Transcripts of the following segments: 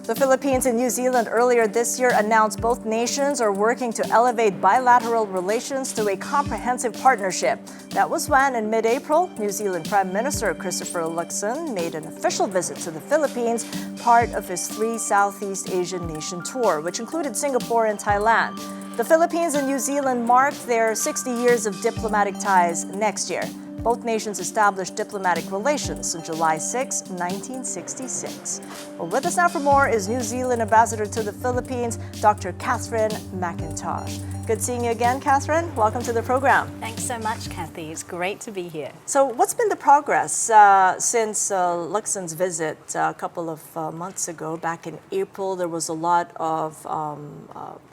The Philippines and New Zealand earlier this year announced both nations are working to elevate bilateral relations to a comprehensive partnership. That was when, in mid-April, New Zealand Prime Minister Christopher Luxon made an official visit to the Philippines, part of his 3 Southeast Asian nation tour, which included Singapore and Thailand. The Philippines and New Zealand marked their 60 years of diplomatic ties next year. Both nations established diplomatic relations on July 6, 1966. Well, with us now for more is New Zealand Ambassador to the Philippines, Dr. Catherine McIntosh. Good seeing you again, Catherine. Welcome to the program. Thanks so much, Kathy. It's great to be here. So what's been the progress since Luxon's visit a couple of months ago? Back in April, there was a lot of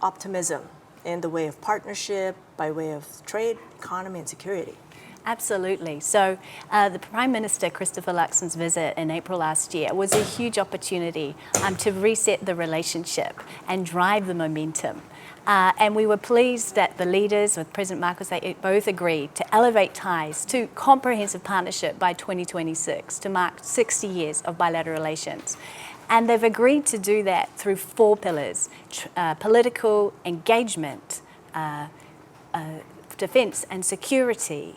optimism in the way of partnership, by way of trade, economy, and security. Absolutely. So the Prime Minister Christopher Luxon's visit in April last year was a huge opportunity to reset the relationship and drive the momentum. And we were pleased that the leaders, with President Marcos, they both agreed to elevate ties to comprehensive partnership by 2026 to mark 60 years of bilateral relations. And they've agreed to do that through 4 pillars: political engagement, defense and security,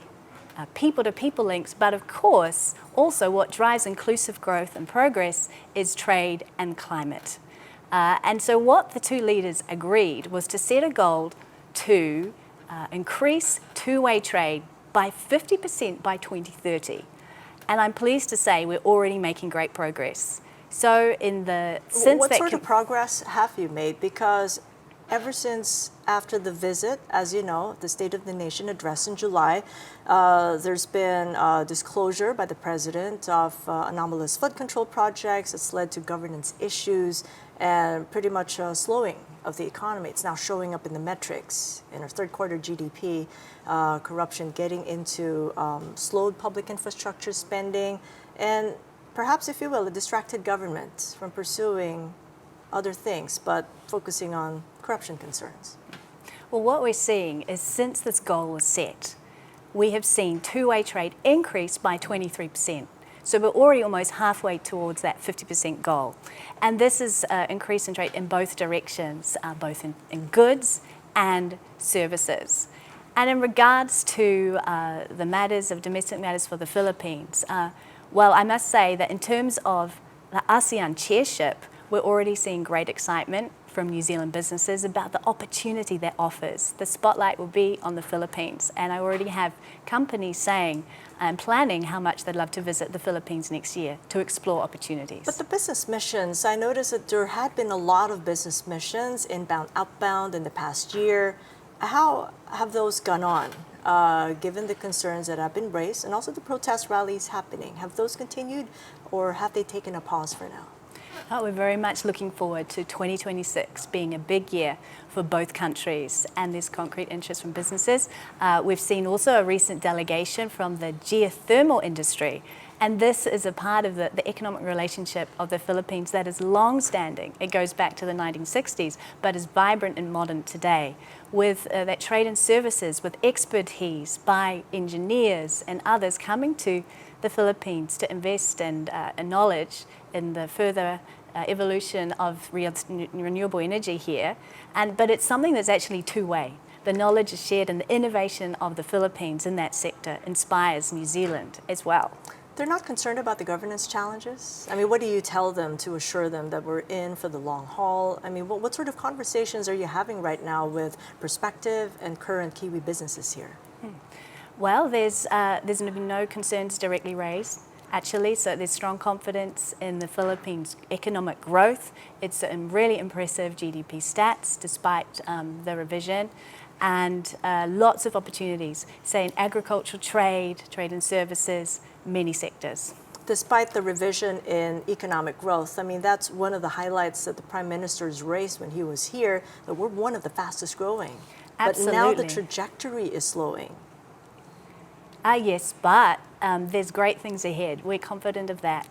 people-to-people links, but of course, also what drives inclusive growth and progress is trade and climate. And so what the 2 leaders agreed was to set a goal to increase two-way trade by 50% by 2030. And I'm pleased to say we're already making great progress. So what sort of progress have you made? Because ever since after the visit, as you know, the State of the Nation address in July, there's been disclosure by the President of anomalous flood control projects. It's led to governance issues and pretty much a slowing of the economy. It's now showing up in the metrics. In our 3rd quarter GDP, corruption getting into slowed public infrastructure spending, and perhaps, if you will, a distracted government from pursuing other things, but focusing on corruption concerns. Well, what we're seeing is since this goal was set, we have seen two-way trade increase by 23%. So we're already almost halfway towards that 50% goal. And this is an increase in trade in both directions, both in goods and services. And in regards to the matters of domestic matters for the Philippines, well, I must say that in terms of the ASEAN chairship, we're already seeing great excitement from New Zealand businesses about the opportunity that offers. The spotlight will be on the Philippines, and I already have companies saying and planning how much they'd love to visit the Philippines next year to explore opportunities. But the business missions, I noticed that there had been a lot of business missions, inbound, outbound, in the past year. How have those gone on, given the concerns that have been raised and also the protest rallies happening? Have those continued, or have they taken a pause for now? We're very much looking forward to 2026 being a big year for both countries, and there's concrete interest from businesses. We've seen also a recent delegation from the geothermal industry, and this is a part of the economic relationship of the Philippines that is long-standing. It goes back to the 1960s, but is vibrant and modern today, with that trade and services, with expertise by engineers and others coming to the Philippines to invest and knowledge in the further evolution of renewable energy here. But it's something that's actually two-way. The knowledge is shared, and the innovation of the Philippines in that sector inspires New Zealand as well. They're not concerned about the governance challenges? I mean, what do you tell them to assure them that we're in for the long haul? I mean, what sort of conversations are you having right now with prospective and current Kiwi businesses here? Well, there's been no concerns directly raised, actually, so there's strong confidence in the Philippines' economic growth. It's really impressive GDP stats despite the revision, and lots of opportunities, say in agricultural trade and services, many sectors. Despite the revision in economic growth, I mean, that's one of the highlights that the Prime Minister's raised when he was here, that we're one of the fastest growing. Absolutely. But now the trajectory is slowing. Yes, but there's great things ahead. We're confident of that.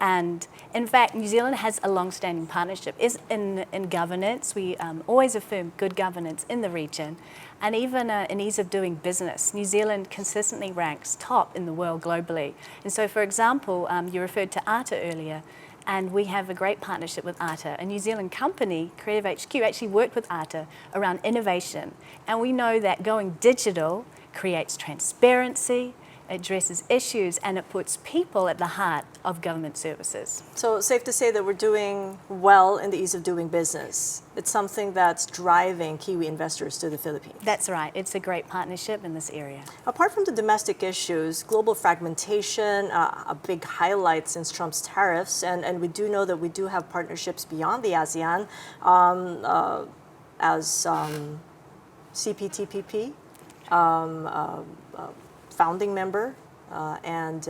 And in fact, New Zealand has a long-standing partnership in governance. We always affirm good governance in the region, and even in ease of doing business. New Zealand consistently ranks top in the world globally. And so, for example, you referred to ATA earlier. And we have a great partnership with ARTA. A New Zealand company, Creative HQ, actually worked with ARTA around innovation. And we know that going digital creates transparency, addresses issues, and it puts people at the heart of government services. So safe to say that we're doing well in the ease of doing business. It's something that's driving Kiwi investors to the Philippines. That's right. It's a great partnership in this area. Apart from the domestic issues, global fragmentation, a big highlight since Trump's tariffs, and we do know that we do have partnerships beyond the ASEAN as CPTTP, founding member, and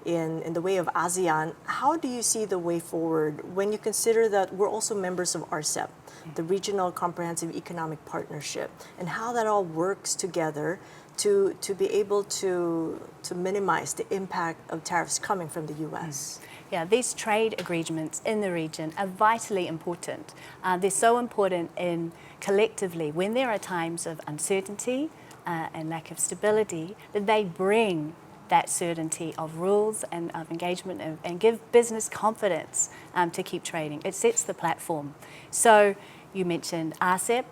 in the way of ASEAN. How do you see the way forward when you consider that we're also members of RCEP, the Regional Comprehensive Economic Partnership, and how that all works together to be able to minimize the impact of tariffs coming from the U.S.? Yeah, these trade agreements in the region are vitally important. They're so important in collectively when there are times of uncertainty and lack of stability, that they bring that certainty of rules and of engagement and give business confidence to keep trading. It sets the platform. So you mentioned RCEP.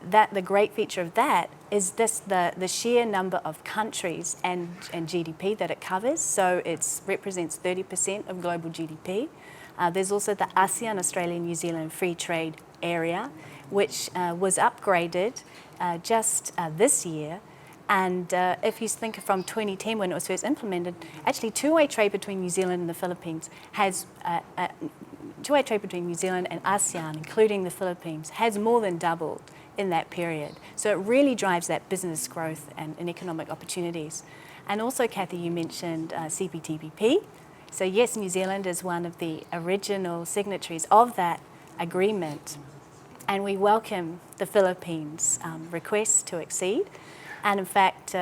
That the great feature of that is the sheer number of countries and GDP that it covers. So it represents 30% of global GDP. There's also the ASEAN, Australia, New Zealand Free Trade Area, which was upgraded just this year. And if you think from 2010 when it was first implemented, actually two-way trade between New Zealand and the Philippines has, two-way trade between New Zealand and ASEAN, including the Philippines, has more than doubled in that period. So it really drives that business growth and economic opportunities. And also, Kathy, you mentioned CPTTP. So yes, New Zealand is one of the original signatories of that agreement. And we welcome the Philippines' request to accede. And in fact,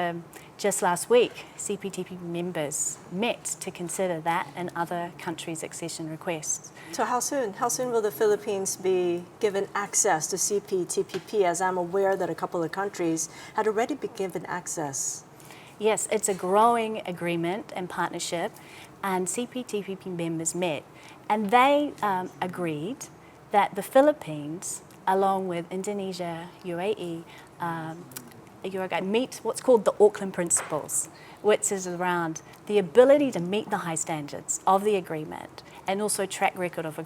just last week, CPTP members met to consider that and other countries' accession requests. So how soon? How soon will the Philippines be given access to CPTPP, as I'm aware that a couple of countries had already been given access? Yes, it's a growing agreement and partnership, and CPTPP members met, and they agreed that the Philippines, along with Indonesia, UAE, Uruguay, meet what's called the Auckland Principles, which is around the ability to meet the high standards of the agreement and also track record of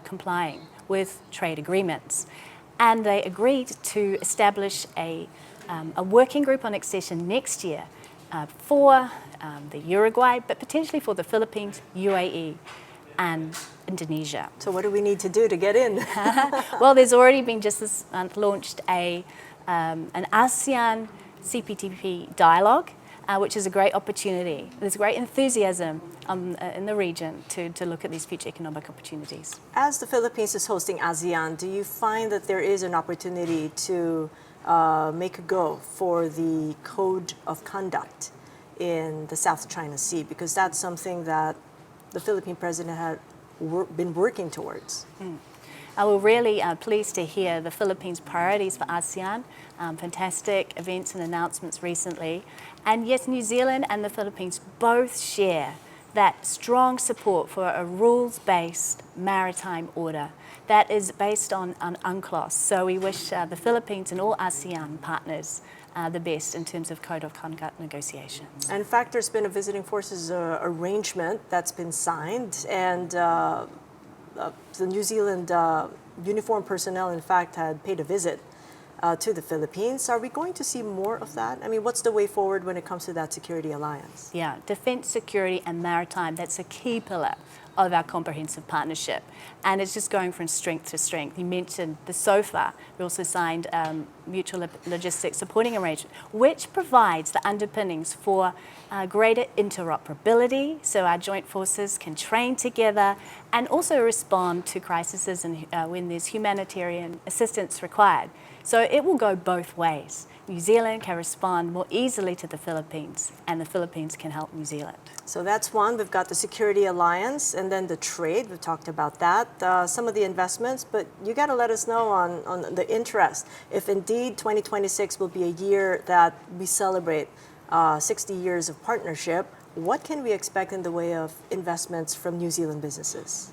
complying with trade agreements. And they agreed to establish a working group on accession next year for the Uruguay, but potentially for the Philippines, UAE, and Indonesia. So what do we need to do to get in? Well, there's already been just this month launched an ASEAN CPTP dialogue, which is a great opportunity. There's great enthusiasm in the region to look at these future economic opportunities. As the Philippines is hosting ASEAN, do you find that there is an opportunity to make a go for the code of conduct in the South China Sea? Because that's something that the Philippine president had been working towards. We're really pleased to hear the Philippines' priorities for ASEAN, fantastic events and announcements recently. And yes, New Zealand and the Philippines both share that strong support for a rules-based maritime order that is based on UNCLOS. So we wish the Philippines and all ASEAN partners the best in terms of code of conduct negotiations. And in fact, there's been a visiting forces arrangement that's been signed, and the New Zealand uniformed personnel, in fact, had paid a visit to the Philippines. Are we going to see more of that? I mean, what's the way forward when it comes to that security alliance? Yeah, defence, security and maritime, that's a key pillar of our comprehensive partnership. And it's just going from strength to strength. You mentioned the SOFA. We also signed mutual logistics supporting arrangement, which provides the underpinnings for greater interoperability, so our joint forces can train together and also respond to crises and when there's humanitarian assistance required. So it will go both ways. New Zealand can respond more easily to the Philippines, and the Philippines can help New Zealand. So that's one. We've got the security alliance, and then the trade. We've talked about that. Some of the investments, but you got to let us know on the interest. If indeed 2026 will be a year that we celebrate 60 years of partnership, what can we expect in the way of investments from New Zealand businesses?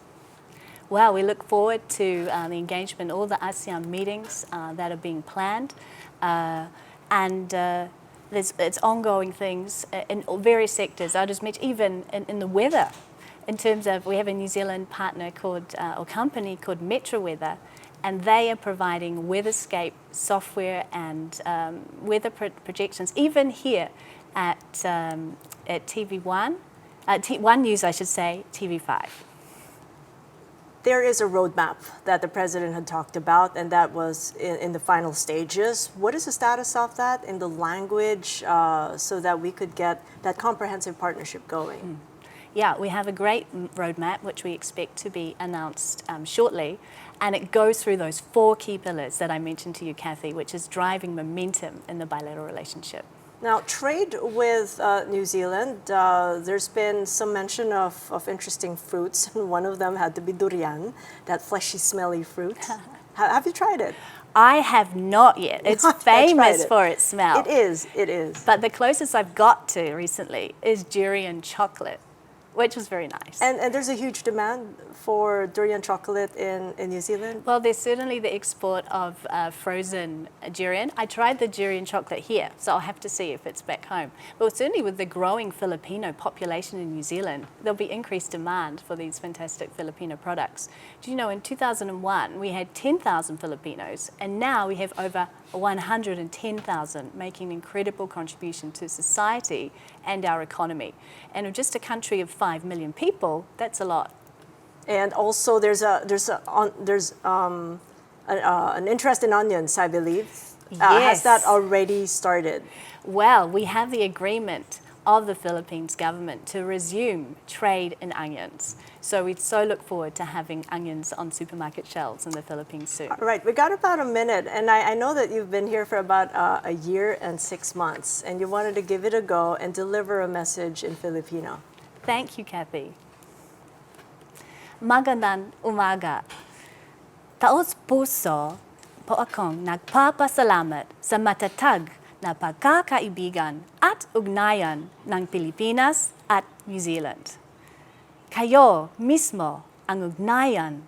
Well, we look forward to the engagement, all the ASEAN meetings that are being planned. It's ongoing things in various sectors. I'll just mention even in the weather, in terms of we have a New Zealand partner called, or company called Metro Weather, and they are providing weatherscape software and weather projections, even here at TV1, One News, I should say, TV5. There is a roadmap that the president had talked about, and that was in the final stages. What is the status of that in the language so that we could get that comprehensive partnership going? Yeah, we have a great roadmap which we expect to be announced shortly, and it goes through those 4 key pillars that I mentioned to you, Kathy, which is driving momentum in the bilateral relationship. Now, trade with New Zealand, there's been some mention of interesting fruits. One of them had to be durian, that fleshy, smelly fruit. Have you tried it? I have not yet. It's famous for its smell. It is, it is. But the closest I've got to recently is durian chocolate, which was very nice. And there's a huge demand for durian chocolate in New Zealand? Well, there's certainly the export of frozen durian. I tried the durian chocolate here, so I'll have to see if it's back home. But certainly with the growing Filipino population in New Zealand, there'll be increased demand for these fantastic Filipino products. Do you know, in 2001, we had 10,000 Filipinos, and now we have over 110,000, making an incredible contribution to society and our economy. And just a country of 5 million people, that's a lot. And also, there's an interest in onions, I believe. Yes. Has that already started? Well, we have the agreement of the Philippines government to resume trade in onions. So we so look forward to having onions on supermarket shelves in the Philippines soon. All right, we got about a minute, and I know that you've been here for about a year and 6 months, and you wanted to give it a go and deliver a message in Filipino. Thank you, Kathy. Magandang umaga. Taos puso po akong nagpapasalamat sa matatag na pagkakaibigan at ugnayan ng Pilipinas at New Zealand. Kayo mismo ang ugnayan,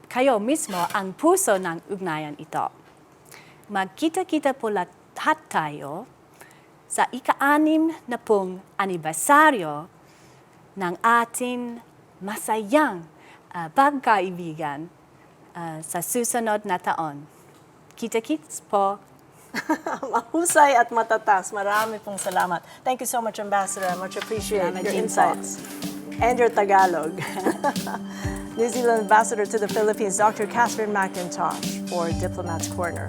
kayo mismo ang puso ng ugnayan ito. Magkita-kita po lahat tayo sa ika-6 na pong anibersaryo ng ating masayang pagkaibigan sa susunod na taon. Kita-kits po. Mahusay at matatas. Marami pong salamat. Thank you so much, Ambassador. I much appreciate your insights and your Tagalog. New Zealand Ambassador to the Philippines, Dr. Catherine McIntosh for Diplomat's Corner.